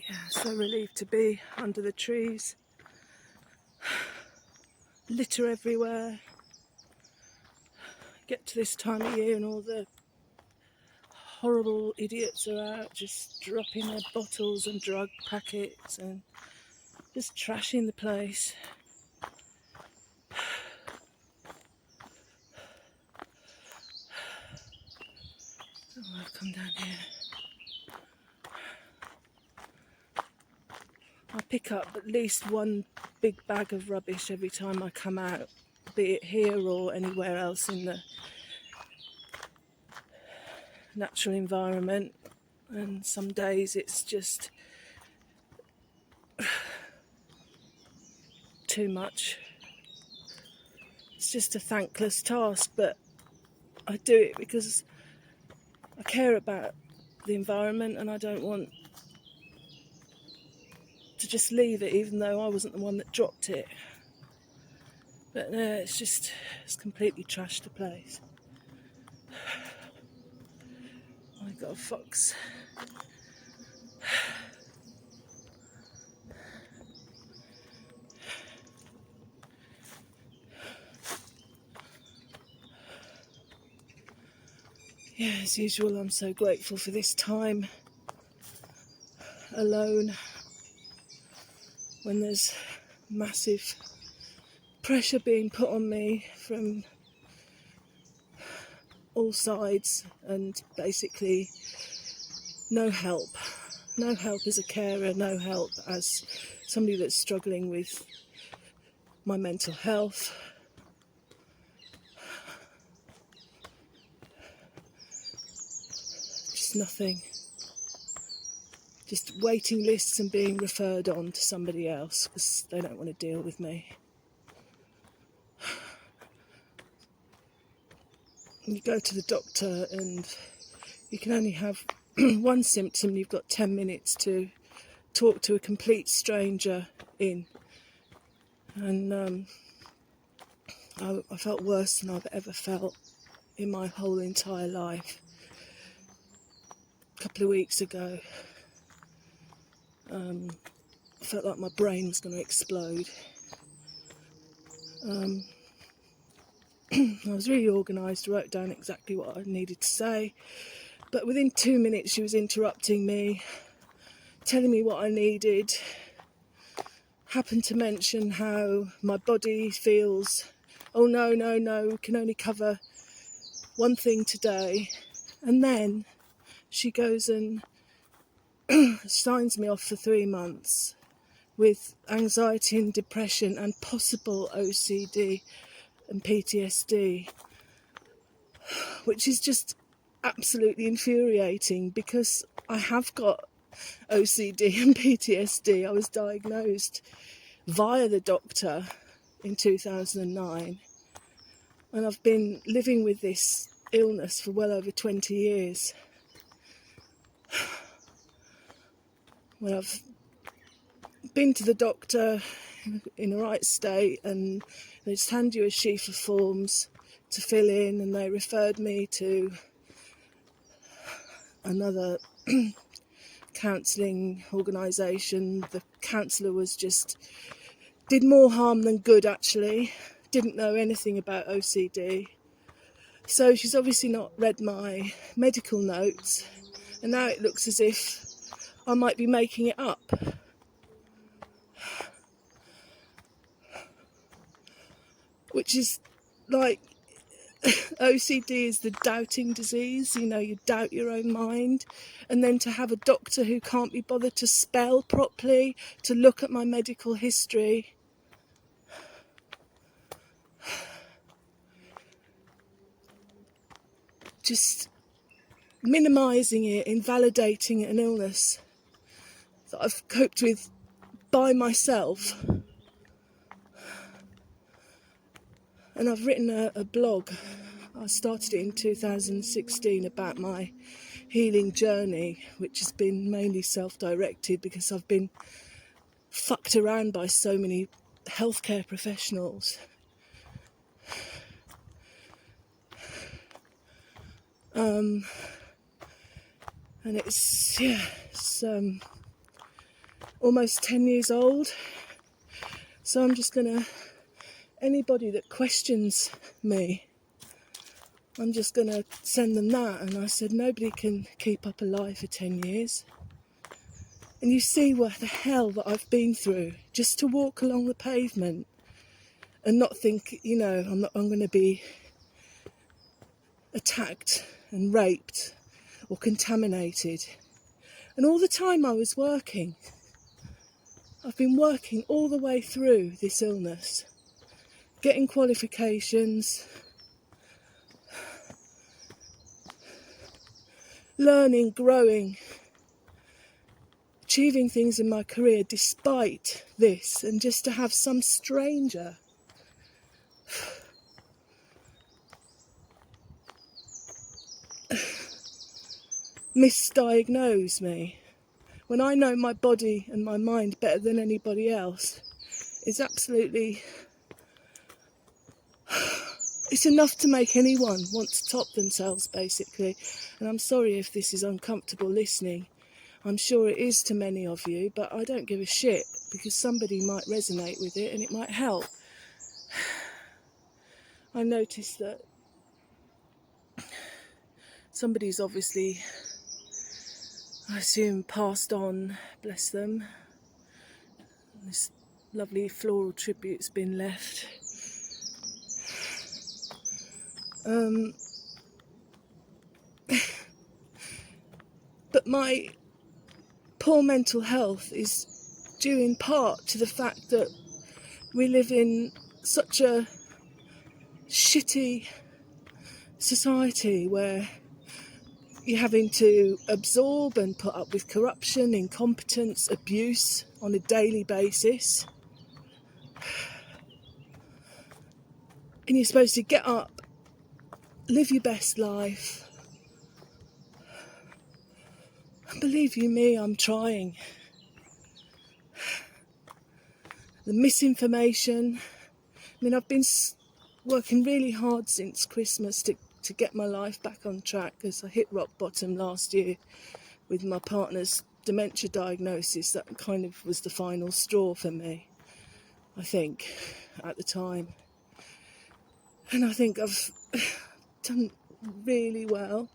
Yeah, so relieved to be under the trees. Litter everywhere. Get to this time of year and all the horrible idiots are out just dropping their bottles and drug packets and just trashing the place. Oh, I've come down here. I pick up at least one big bag of rubbish every time I come out, be it here or anywhere else in the natural environment. And some days it's just too much. It's just a thankless task, but I do it because I care about the environment and I don't want to just leave it, even though I wasn't the one that dropped it. But no, it's completely trashed the place. I got a fox. Yeah, as usual, I'm so grateful for this time alone when there's massive pressure being put on me from all sides and basically no help. No help as a carer, no help as somebody that's struggling with my mental health. Just nothing. Just waiting lists and being referred on to somebody else because they don't want to deal with me. You go to the doctor and you can only have one symptom. You've got 10 minutes to talk to a complete stranger in. And I felt worse than I've ever felt in my whole entire life. A couple of weeks ago, I felt like my brain was going to explode. I was really organised, wrote down exactly what I needed to say, but within 2 minutes she was interrupting me, telling me what I needed, happened to mention how my body feels, oh no, we can only cover one thing today, and then she goes and signs me off for 3 months with anxiety and depression and possible OCD and PTSD, which is just absolutely infuriating because I have got OCD and PTSD. I was diagnosed via the doctor in 2009 and I've been living with this illness for well over 20 years. When I've been to the doctor in the right state and they just hand you a sheaf of forms to fill in, and they referred me to another counselling organisation. The counsellor did more harm than good, actually. Didn't know anything about OCD. So she's obviously not read my medical notes, and now it looks as if I might be making it up. Which is like, OCD is the doubting disease, you doubt your own mind. And then to have a doctor who can't be bothered to spell properly, to look at my medical history. Just minimising it, invalidating an illness that I've coped with by myself. And I've written a blog. I started it in 2016 about my healing journey, which has been mainly self-directed because I've been fucked around by so many healthcare professionals. And it's almost 10 years old. So I'm just gonna, anybody that questions me, I'm just gonna send them that. And I said, nobody can keep up a lie for 10 years. And you see what the hell that I've been through just to walk along the pavement and not think, I'm going to be attacked and raped or contaminated. And all the time I was working, I've been working all the way through this illness, getting qualifications, learning, growing, achieving things in my career despite this, and just to have some stranger misdiagnose me when I know my body and my mind better than anybody else is absolutely, it's enough to make anyone want to top themselves, basically. And I'm sorry if this is uncomfortable listening. I'm sure it is to many of you, but I don't give a shit, because somebody might resonate with it and it might help. I noticed that somebody's obviously, I assume, passed on, bless them. This lovely floral tribute's been left. But my poor mental health is due in part to the fact that we live in such a shitty society where you're having to absorb and put up with corruption, incompetence, abuse on a daily basis. And you're supposed to get up, live your best life. And believe you me, I'm trying. The misinformation. I mean, I've been working really hard since Christmas to get my life back on track, because I hit rock bottom last year with my partner's dementia diagnosis. That kind of was the final straw for me, I think, at the time. And I think I've done really well.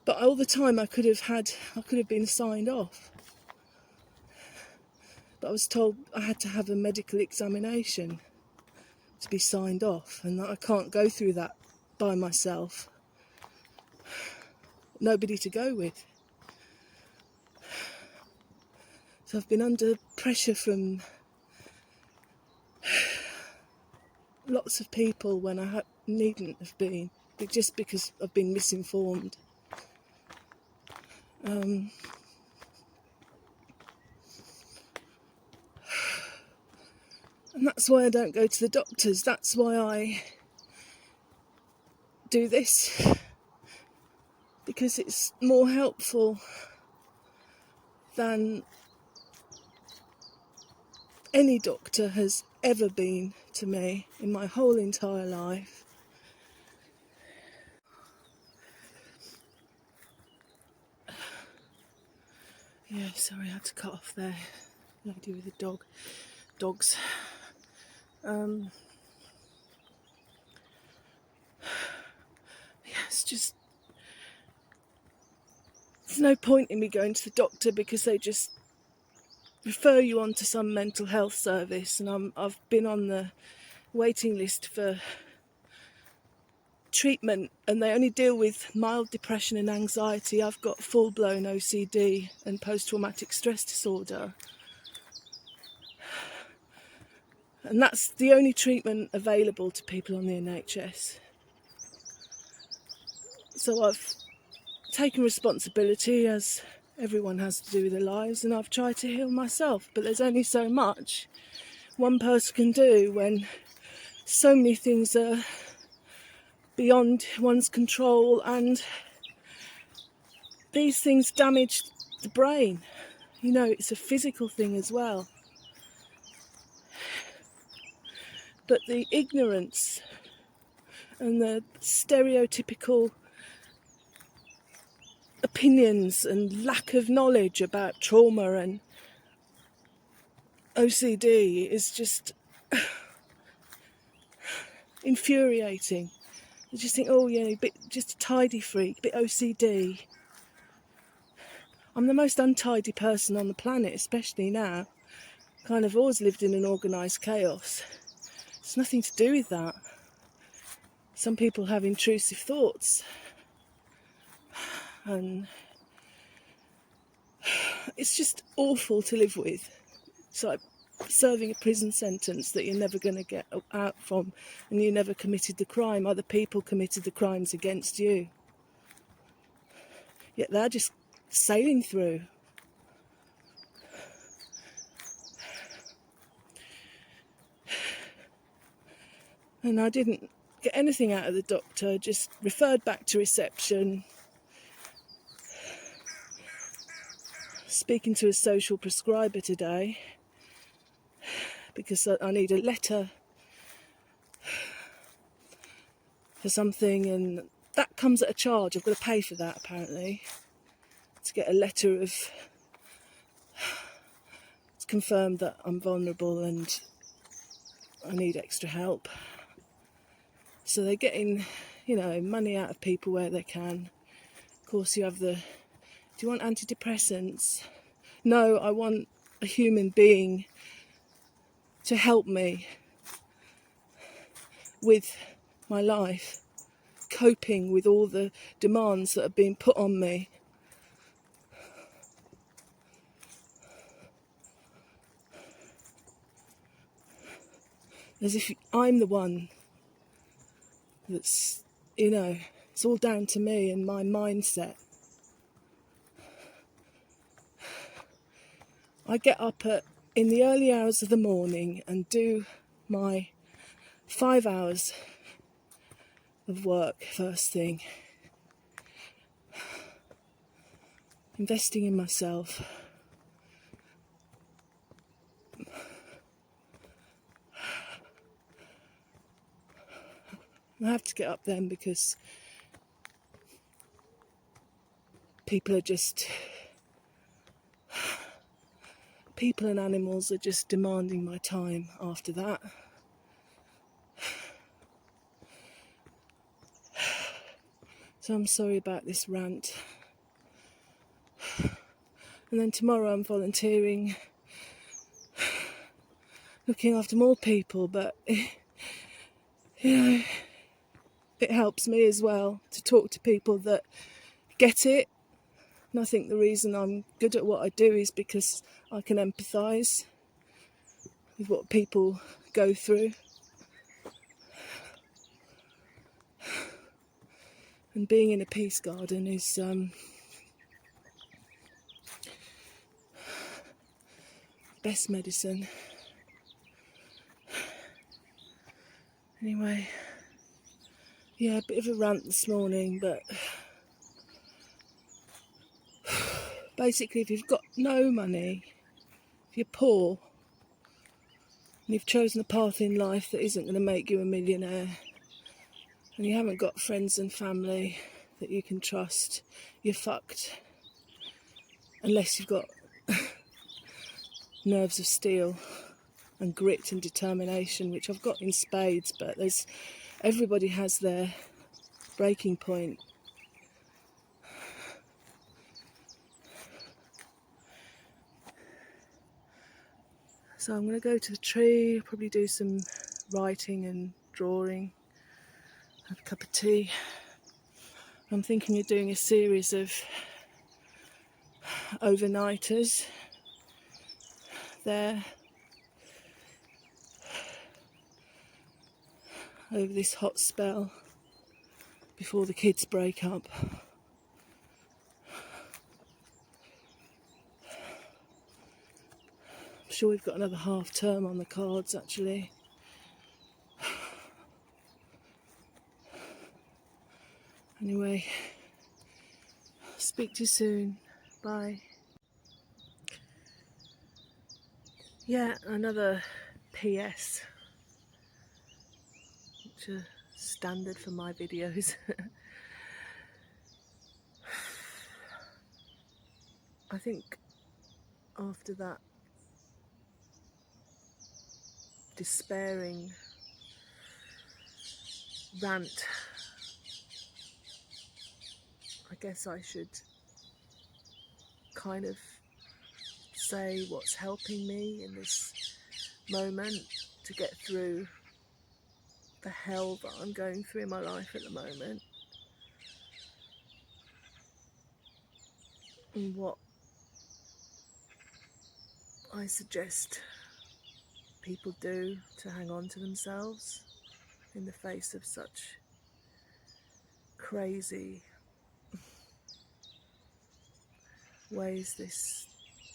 But all the time I could have been signed off. But I was told I had to have a medical examination to be signed off, and that I can't go through that by myself. Nobody to go with. So I've been under pressure from lots of people when I needn't have been, just because I've been misinformed. And that's why I don't go to the doctors. That's why I do this, because it's more helpful than any doctor has ever been to me in my whole entire life. Yeah, sorry, I had to cut off there. Lady with the dogs. It's just, there's no point in me going to the doctor, because they just refer you on to some mental health service, and I've been on the waiting list for treatment, and they only deal with mild depression and anxiety. I've got full-blown OCD and post-traumatic stress disorder, and that's the only treatment available to people on the NHS. So I've taken responsibility, as everyone has to do with their lives, and I've tried to heal myself. But there's only so much one person can do when so many things are beyond one's control, and these things damage the brain. It's a physical thing as well. But the ignorance and the stereotypical opinions and lack of knowledge about trauma and OCD is just infuriating. You just think, oh yeah, just a tidy freak, a bit OCD. I'm the most untidy person on the planet, especially now. Kind of always lived in an organised chaos. It's nothing to do with that. Some people have intrusive thoughts, and it's just awful to live with. It's like serving a prison sentence that you're never going to get out from, and you never committed the crime. Other people committed the crimes against you, yet they're just sailing through. And I didn't get anything out of the doctor, just referred back to reception, speaking to a social prescriber today because I need a letter for something, and that comes at a charge. I've got to pay for that apparently, to get a letter of it's confirmed that I'm vulnerable and I need extra help. So they're getting, money out of people where they can. Of course, you have do you want antidepressants? No, I want a human being to help me with my life, coping with all the demands that have been put on me. As if I'm the one that's, it's all down to me and my mindset. I get up in the early hours of the morning and do my 5 hours of work first thing, investing in myself. I have to get up then because people and animals are just demanding my time after that. So I'm sorry about this rant. And then tomorrow I'm volunteering, looking after more people, but it helps me as well to talk to people that get it. And I think the reason I'm good at what I do is because I can empathise with what people go through. And being in a peace garden is best medicine. Anyway, yeah, a bit of a rant this morning, but basically if you've got no money, if you're poor, and you've chosen a path in life that isn't going to make you a millionaire, and you haven't got friends and family that you can trust, you're fucked. Unless you've got nerves of steel and grit and determination, which I've got in spades, but everybody has their breaking point. So I'm going to go to the tree, probably do some writing and drawing, have a cup of tea. I'm thinking of doing a series of overnighters there over this hot spell before the kids break up. I'm sure we've got another half term on the cards actually. Anyway, speak to you soon. Bye. Yeah, another PS, which are standard for my videos. I think after that despairing rant. I guess I should kind of say what's helping me in this moment to get through the hell that I'm going through in my life at the moment, and what I suggest people do to hang on to themselves in the face of such crazy ways this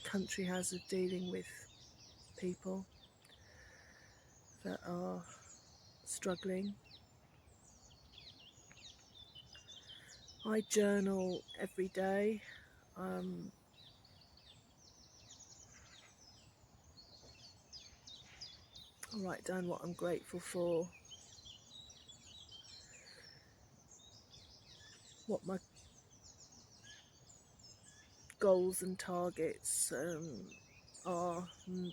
country has of dealing with people that are struggling. I journal every day. I write down what I'm grateful for, what my goals and targets are. And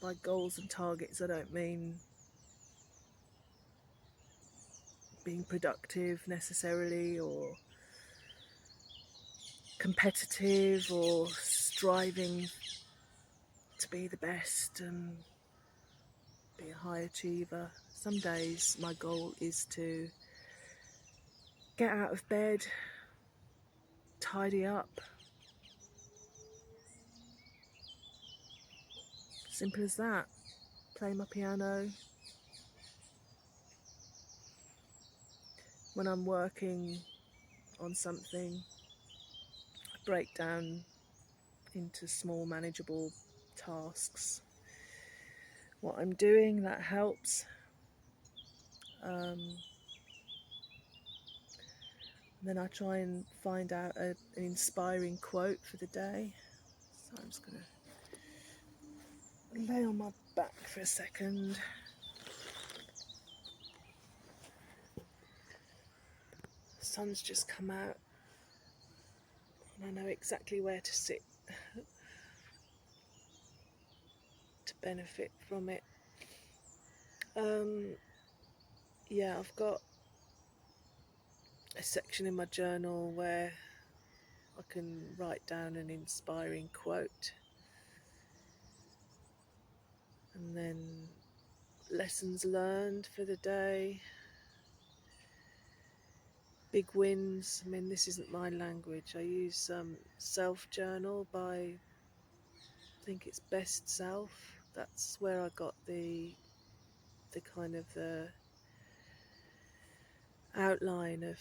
by goals and targets, I don't mean being productive necessarily, or competitive, or striving to be the best and be a high achiever. Some days my goal is to get out of bed, tidy up. Simple as that. Play my piano. When I'm working on something, I break down into small manageable tasks what I'm doing. That helps. Then I try and find out an inspiring quote for the day. So I'm just going to lay on my back for a second. The sun's just come out and I know exactly where to sit to benefit from it. Yeah, I've got a section in my journal where I can write down an inspiring quote, and then lessons learned for the day, big wins. I mean, this isn't my language. I use self-journal by, I think it's Best Self. That's where I got the kind of the outline of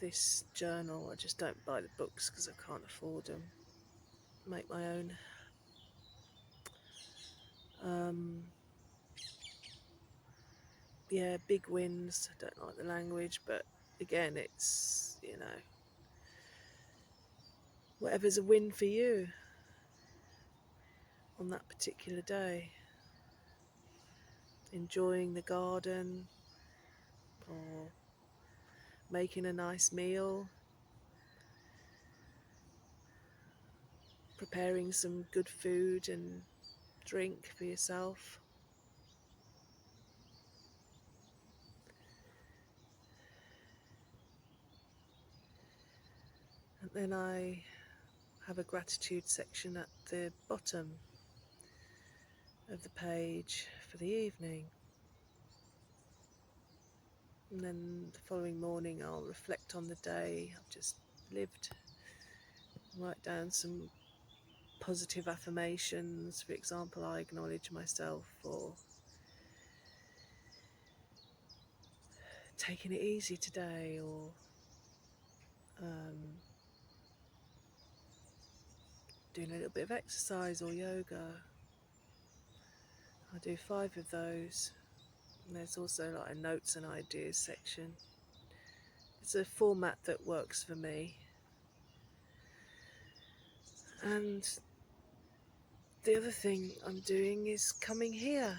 this journal. I just don't buy the books because I can't afford them. Make my own. Yeah, big wins. I don't like the language, but again, it's, whatever's a win for you on that particular day. Enjoying the garden, or making a nice meal, preparing some good food and drink for yourself. And then I have a gratitude section at the bottom of the page for the evening. And then the following morning I'll reflect on the day I've just lived, write down some positive affirmations. For example, I acknowledge myself for taking it easy today, or doing a little bit of exercise or yoga. I do 5 of those. And there's also like a notes and ideas section. It's a format that works for me. And the other thing I'm doing is coming here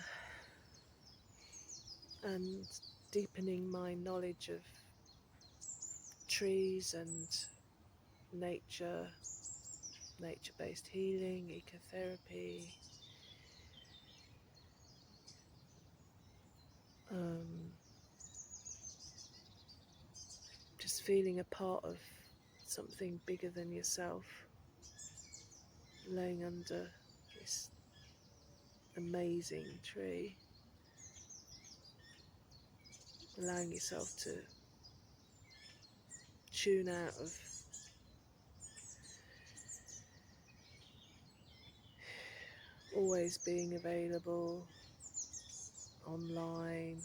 and deepening my knowledge of trees and nature nature-based healing, ecotherapy, just feeling a part of something bigger than yourself, laying under this amazing tree, allowing yourself to tune out of always being available online,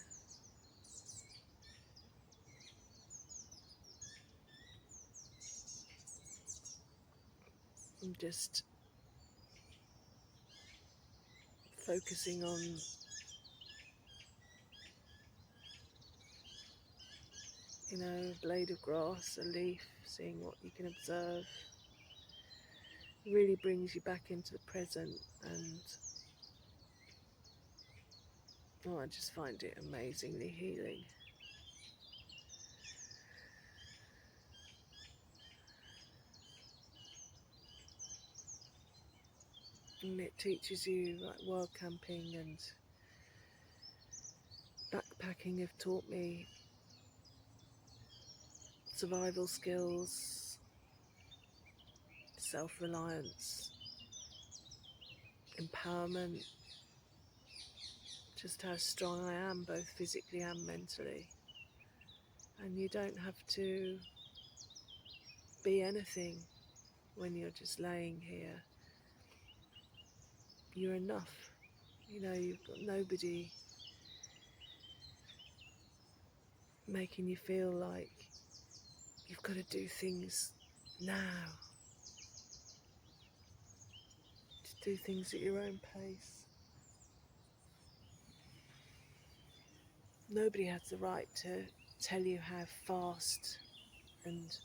and just focusing on a blade of grass, a leaf, seeing what you can observe. It really brings you back into the present, and I just find it amazingly healing. And it teaches you, like wild camping and backpacking have taught me survival skills, self-reliance, empowerment, just how strong I am, both physically and mentally. And you don't have to be anything when you're just laying here. You're enough. You've got nobody making you feel like you've got to do things now. Just do things at your own pace. Nobody has the right to tell you how fast and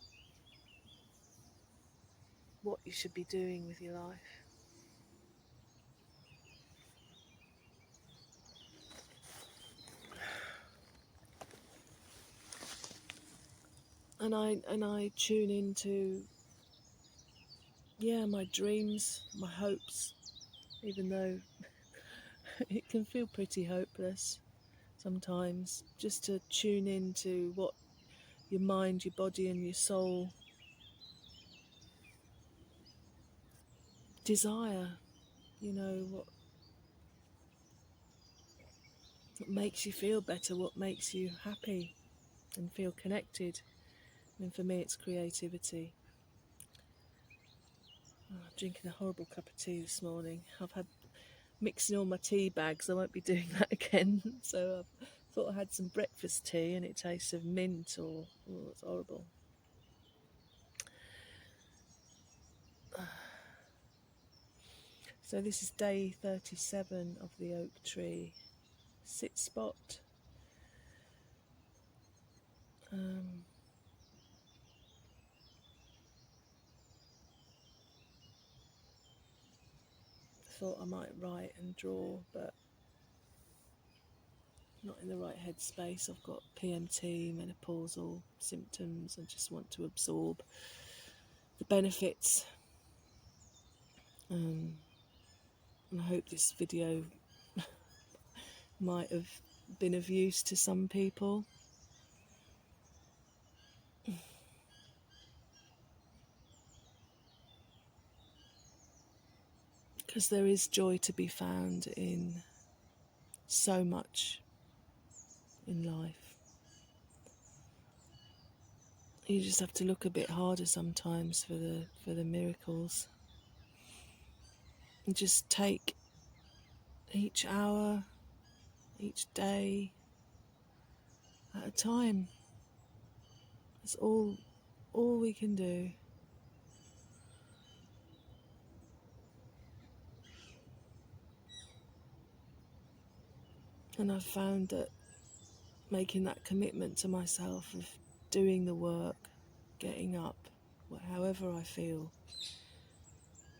what you should be doing with your life. And I tune into my dreams, my hopes, even though it can feel pretty hopeless sometimes, just to tune into what your mind, your body and your soul desire, what makes you feel better, what makes you happy and feel connected. And for me it's creativity. I'm drinking a horrible cup of tea this morning. I've had mixing all my tea bags, I won't be doing that again. So I thought I had some breakfast tea and it tastes of mint it's horrible. So this is day 37 of the oak tree sit spot. Thought I might write and draw, but not in the right headspace. I've got PMT, menopausal symptoms, and just want to absorb the benefits. And I hope this video might have been of use to some people. Because there is joy to be found in so much in life. You just have to look a bit harder sometimes for the miracles. And just take each hour, each day at a time. It's all we can do. And I've found that making that commitment to myself of doing the work, getting up, however I feel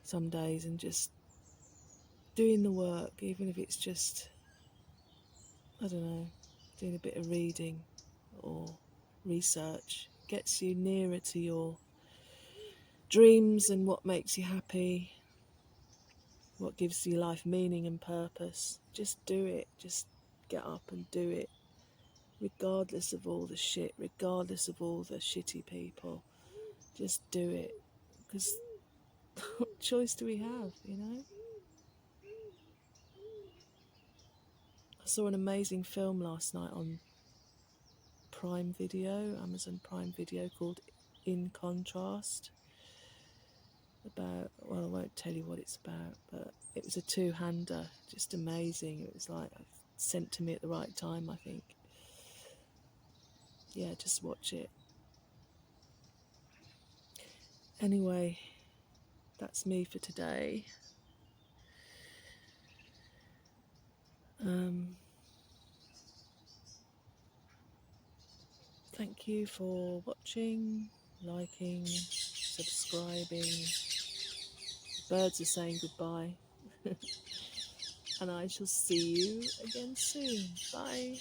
some days, and just doing the work, even if it's just, I don't know, doing a bit of reading or research, gets you nearer to your dreams and what makes you happy, what gives your life meaning and purpose. Just do it. Just get up and do it, regardless of all the shit, regardless of all the shitty people. Just do it, because what choice do we have, you know? I saw an amazing film last night on Prime Video, Amazon Prime Video, called In Contrast. About, well, I won't tell you what it's about, but it was a two-hander, just amazing. It was like sent to me at the right time, I think. Yeah, just watch it. Anyway, that's me for today. Thank you for watching, liking, subscribing. Birds are saying goodbye. And I shall see you again soon. Bye.